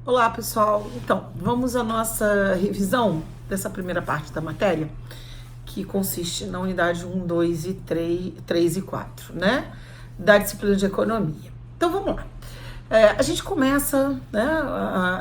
Olá, pessoal. Então, vamos à nossa revisão dessa primeira parte da matéria, que consiste na unidade 1, 2 e 3 e 4, né? Da disciplina de economia. Então, vamos lá. A gente começa, né?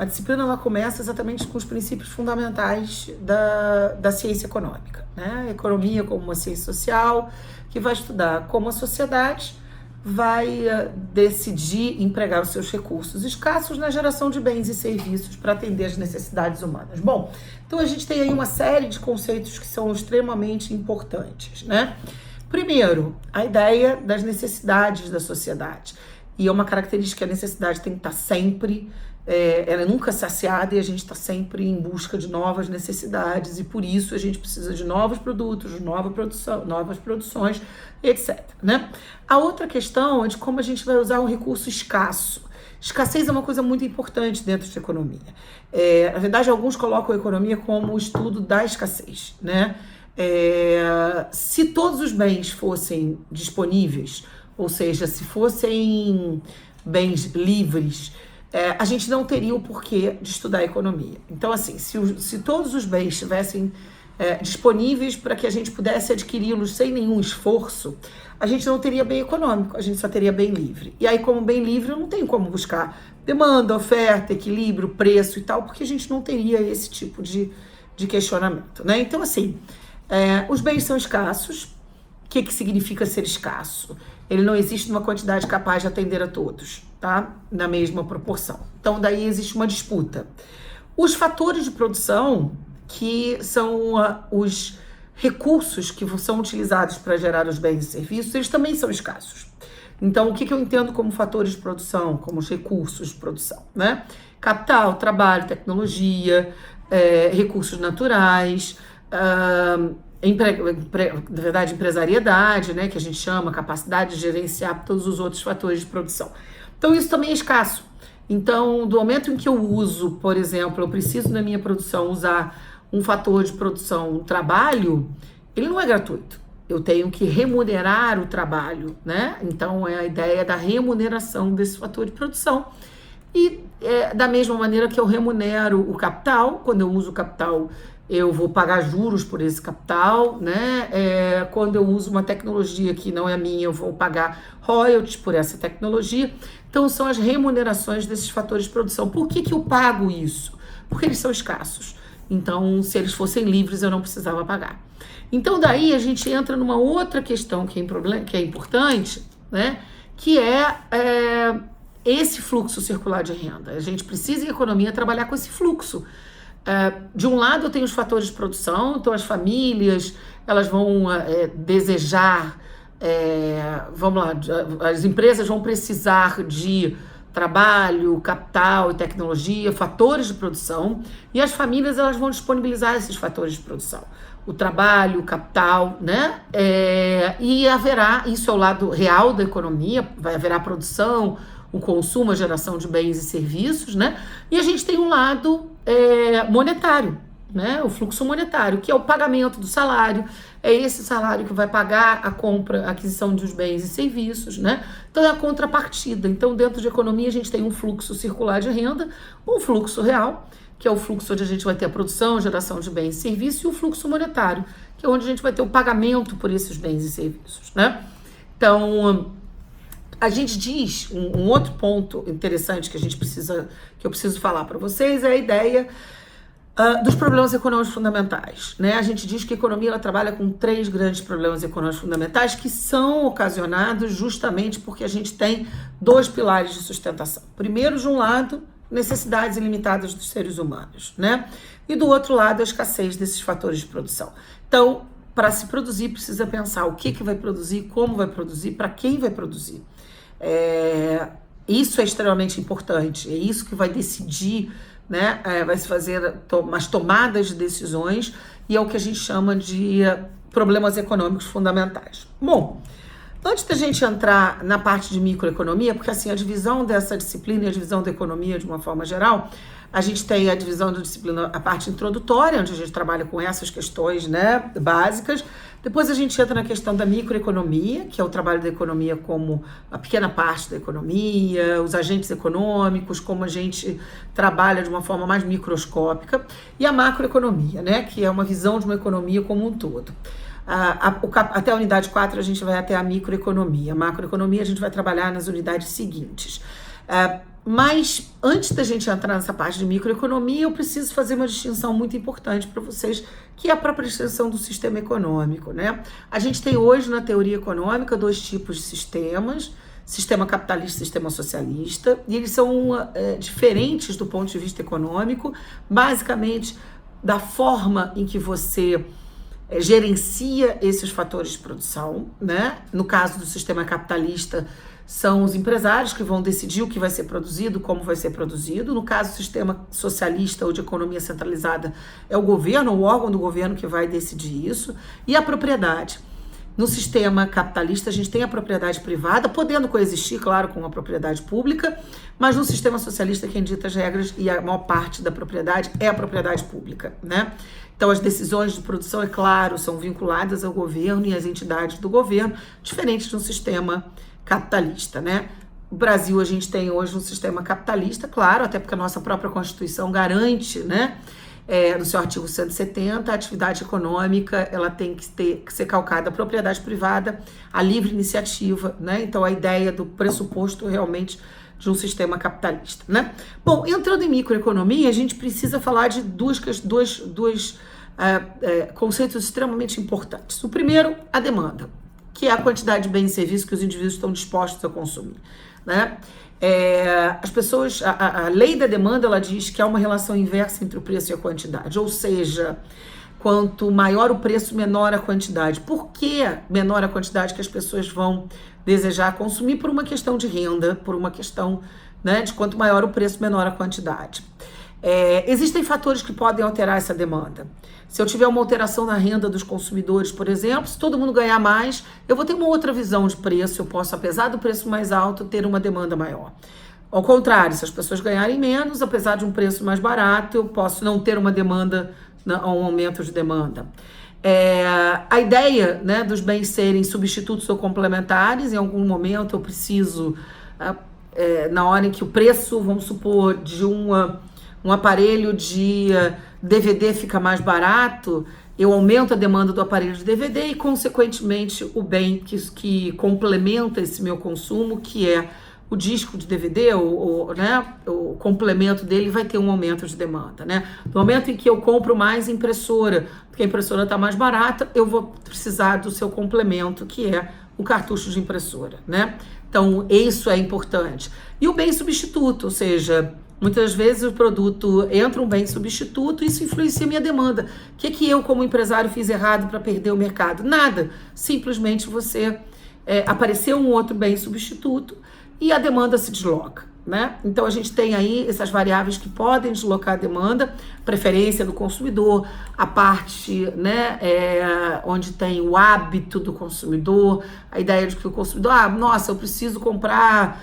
A disciplina ela começa exatamente com os princípios fundamentais da ciência econômica, né? Economia como uma ciência social, que vai estudar como a sociedade vai decidir empregar os seus recursos escassos na geração de bens e serviços para atender às necessidades humanas. Bom, então a gente tem aí uma série de conceitos que são extremamente importantes, né? Primeiro, a ideia das necessidades da sociedade. E é uma característica que a necessidade tem que estar sempre, ela é nunca saciada e a gente está sempre em busca de novas necessidades e por isso a gente precisa de novos produtos, de novas produções, etc, né? A outra questão é de como a gente vai usar um recurso escasso. Escassez é uma coisa muito importante dentro de economia. Na verdade, alguns colocam a economia como o estudo da escassez, né? Se todos os bens fossem disponíveis, ou seja, se fossem bens livres, a gente não teria o porquê de estudar economia. Então, assim, se todos os bens estivessem disponíveis para que a gente pudesse adquiri-los sem nenhum esforço, a gente não teria bem econômico, a gente só teria bem livre. E aí, como bem livre, eu não tenho como buscar demanda, oferta, equilíbrio, preço e tal, porque a gente não teria esse tipo de questionamento, né? Então, assim, os bens são escassos. O que significa ser escasso? Ele não existe numa quantidade capaz de atender a todos, tá? Na mesma proporção. Então, daí existe uma disputa. Os fatores de produção, que são os recursos que são utilizados para gerar os bens e serviços, eles também são escassos. Então, o que eu entendo como fatores de produção, como os recursos de produção, né? Capital, trabalho, tecnologia, recursos naturais, na verdade, empresariedade, né, que a gente chama, capacidade de gerenciar todos os outros fatores de produção. Então, isso também é escasso. Então, do momento em que eu uso, por exemplo, eu preciso na minha produção usar um fator de produção, um trabalho, ele não é gratuito. Eu tenho que remunerar o trabalho, né? Então, é a ideia da remuneração desse fator de produção. E da mesma maneira que eu remunero o capital, quando eu uso o capital, eu vou pagar juros por esse capital, né? Quando eu uso uma tecnologia que não é minha, eu vou pagar royalties por essa tecnologia. Então, são as remunerações desses fatores de produção. Por que eu pago isso? Porque eles são escassos. Então, se eles fossem livres, eu não precisava pagar. Então, daí a gente entra numa outra questão que é importante, né? Que esse fluxo circular de renda. A gente precisa, em economia, trabalhar com esse fluxo. De um lado eu tenho os fatores de produção, então as famílias elas vão desejar, vamos lá, as empresas vão precisar de trabalho, capital e tecnologia, fatores de produção, e as famílias elas vão disponibilizar esses fatores de produção, o trabalho, o capital, né? E haverá, isso é o lado real da economia, haverá produção, o consumo, a geração de bens e serviços, né? E a gente tem um lado monetário, né? O fluxo monetário, que é o pagamento do salário, é esse salário que vai pagar a compra, a aquisição dos bens e serviços, né? Então é a contrapartida. Então, dentro de economia, a gente tem um fluxo circular de renda, um fluxo real, que é o fluxo onde a gente vai ter a produção, a geração de bens e serviços, e o fluxo monetário, que é onde a gente vai ter o pagamento por esses bens e serviços, né? Então, a gente diz, um outro ponto interessante que eu preciso falar para vocês é a ideia dos problemas econômicos fundamentais, né? A gente diz que a economia ela trabalha com 3 grandes problemas econômicos fundamentais que são ocasionados justamente porque a gente tem 2 pilares de sustentação. Primeiro, de um lado, necessidades ilimitadas dos seres humanos, né? E do outro lado, a escassez desses fatores de produção. Então, para se produzir, precisa pensar o que vai produzir, como vai produzir, para quem vai produzir. Isso é extremamente importante, é isso que vai decidir, né? Vai se fazer umas tomadas de decisões e é o que a gente chama de problemas econômicos fundamentais. Bom, Antes da gente entrar na parte de microeconomia, porque assim, a divisão dessa disciplina e a divisão da economia de uma forma geral, a gente tem a divisão da disciplina, a parte introdutória, onde a gente trabalha com essas questões, né, básicas. Depois a gente entra na questão da microeconomia, que é o trabalho da economia como a pequena parte da economia, os agentes econômicos, como a gente trabalha de uma forma mais microscópica, e a macroeconomia, né, que é uma visão de uma economia como um todo. Até a unidade 4 a gente vai até a microeconomia. A macroeconomia a gente vai trabalhar nas unidades seguintes. Mas antes da gente entrar nessa parte de microeconomia, eu preciso fazer uma distinção muito importante para vocês, que é a própria distinção do sistema econômico, né? A gente tem hoje na teoria econômica 2 tipos de sistemas, sistema capitalista e sistema socialista, e eles são diferentes do ponto de vista econômico, basicamente da forma em que você gerencia esses fatores de produção, né? No caso do sistema capitalista, são os empresários que vão decidir o que vai ser produzido, como vai ser produzido. No caso do sistema socialista ou de economia centralizada, é o governo, o órgão do governo que vai decidir isso. E a propriedade. No sistema capitalista, a gente tem a propriedade privada, podendo coexistir, claro, com a propriedade pública, mas no sistema socialista, quem dita as regras e a maior parte da propriedade é a propriedade pública, né? Então, as decisões de produção, é claro, são vinculadas ao governo e às entidades do governo, diferentes de um sistema capitalista, né? O Brasil, a gente tem hoje um sistema capitalista, claro, até porque a nossa própria Constituição garante, né? No seu artigo 170, a atividade econômica ela tem que ser calcada à propriedade privada, à livre iniciativa, né? Então, a ideia do pressuposto realmente de um sistema capitalista, né? Bom, entrando em microeconomia, a gente precisa falar de dois conceitos extremamente importantes. O primeiro, a demanda, que é a quantidade de bens e serviços que os indivíduos estão dispostos a consumir, né? As pessoas, a lei da demanda, ela diz que há uma relação inversa entre o preço e a quantidade, ou seja, quanto maior o preço, menor a quantidade. Por que menor a quantidade que as pessoas vão desejar consumir? Por uma questão de renda, por uma questão, né, de quanto maior o preço, menor a quantidade. Existem fatores que podem alterar essa demanda. Se eu tiver uma alteração na renda dos consumidores, por exemplo, se todo mundo ganhar mais, eu vou ter uma outra visão de preço, eu posso, apesar do preço mais alto, ter uma demanda maior. Ao contrário, se as pessoas ganharem menos, apesar de um preço mais barato, eu posso não ter uma demanda, um aumento de demanda. A ideia, né, dos bens serem substitutos ou complementares, em algum momento eu preciso, na hora em que o preço, vamos supor, de um aparelho de DVD fica mais barato, eu aumento a demanda do aparelho de DVD e, consequentemente, o bem que complementa esse meu consumo, que é o disco de DVD, né, o complemento dele vai ter um aumento de demanda, né? No momento em que eu compro mais impressora, porque a impressora está mais barata, eu vou precisar do seu complemento, que é o cartucho de impressora, né? Então, isso é importante. E o bem substituto, ou seja, muitas vezes o produto entra um bem substituto, isso influencia a minha demanda. O que eu, como empresário, fiz errado para perder o mercado? Nada. Simplesmente você apareceu um outro bem substituto e a demanda se desloca, né? Então, a gente tem aí essas variáveis que podem deslocar a demanda, preferência do consumidor, a parte, né, onde tem o hábito do consumidor, a ideia de que o consumidor, nossa, eu preciso comprar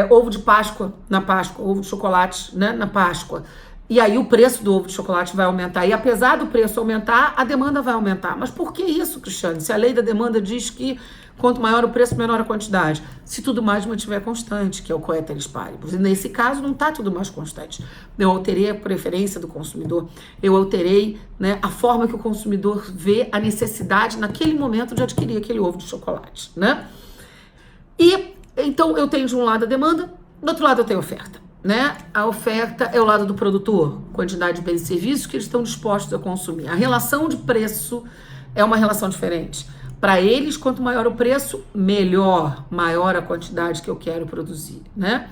ovo de Páscoa na Páscoa, ovo de chocolate, né, na Páscoa. E aí o preço do ovo de chocolate vai aumentar. E apesar do preço aumentar, a demanda vai aumentar. Mas por que isso, Cristiane? Se a lei da demanda diz que quanto maior o preço, menor a quantidade. Se tudo mais mantiver constante, que é o coeteris paribus. E nesse caso não está tudo mais constante. Eu alterei a preferência do consumidor. Eu alterei, né, a forma que o consumidor vê a necessidade naquele momento de adquirir aquele ovo de chocolate, né? E então eu tenho de um lado a demanda, do outro lado eu tenho a oferta, né? A oferta é o lado do produtor, quantidade de bens e serviços que eles estão dispostos a consumir. A relação de preço é uma relação diferente. Para eles, quanto maior o preço, melhor, maior a quantidade que eu quero produzir, né?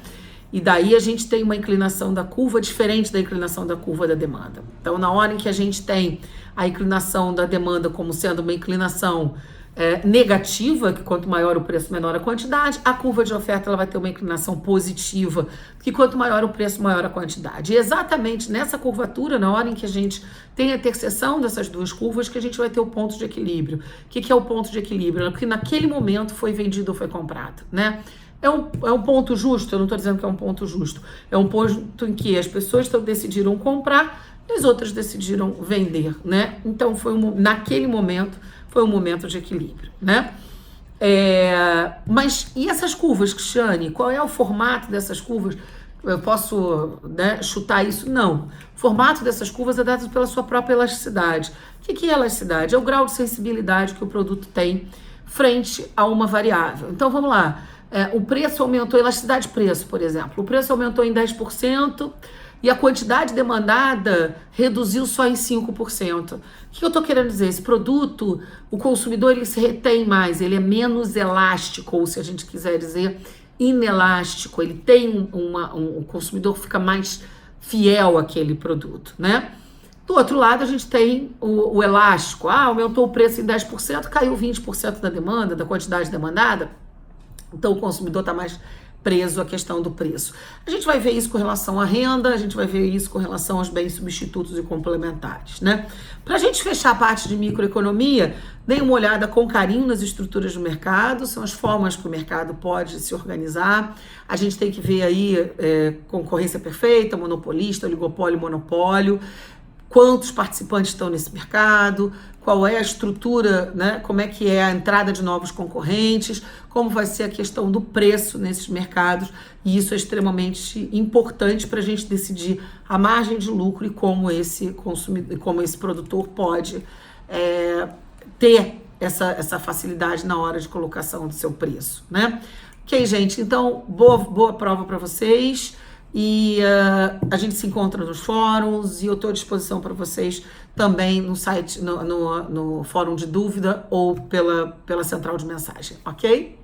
E daí a gente tem uma inclinação da curva diferente da inclinação da curva da demanda. Então, na hora em que a gente tem a inclinação da demanda como sendo uma inclinação negativa, que quanto maior o preço, menor a quantidade. A curva de oferta ela vai ter uma inclinação positiva, que quanto maior o preço, maior a quantidade. E exatamente nessa curvatura, na hora em que a gente tem a interseção dessas duas curvas, que a gente vai ter o ponto de equilíbrio. O que é o ponto de equilíbrio? Porque naquele momento foi vendido ou foi comprado, né? É um ponto justo? Eu não estou dizendo que é um ponto justo. É um ponto em que as pessoas decidiram comprar e as outras decidiram vender, né? Então, naquele momento, foi um momento de equilíbrio, né? Mas e essas curvas, Cristiane? Qual é o formato dessas curvas? Eu posso, né, chutar isso? Não. O formato dessas curvas é dado pela sua própria elasticidade. O que é elasticidade? É o grau de sensibilidade que o produto tem frente a uma variável. Então, vamos lá. O preço aumentou, elasticidade de preço, por exemplo. O preço aumentou em 10%, e a quantidade demandada reduziu só em 5%. O que eu estou querendo dizer? Esse produto, o consumidor ele se retém mais, ele é menos elástico, ou se a gente quiser dizer, inelástico. Ele tem o consumidor fica mais fiel àquele produto, né? Do outro lado, a gente tem o elástico. Aumentou o preço em 10%, caiu 20% da demanda, da quantidade demandada. Então, o consumidor está mais preso à questão do preço. A gente vai ver isso com relação à renda, a gente vai ver isso com relação aos bens substitutos e complementares, né? Para a gente fechar a parte de microeconomia, dê uma olhada com carinho nas estruturas do mercado, são as formas que o mercado pode se organizar. A gente tem que ver aí concorrência perfeita, monopolista, oligopólio, monopólio, quantos participantes estão nesse mercado, qual é a estrutura, né? Como é que é a entrada de novos concorrentes, como vai ser a questão do preço nesses mercados, e isso é extremamente importante para a gente decidir a margem de lucro e como esse consumidor, como esse produtor pode ter essa facilidade na hora de colocação do seu preço, né? Ok, gente, então boa prova para vocês. E a gente se encontra nos fóruns e eu estou à disposição para vocês também no site, no fórum de dúvida ou pela central de mensagem, ok?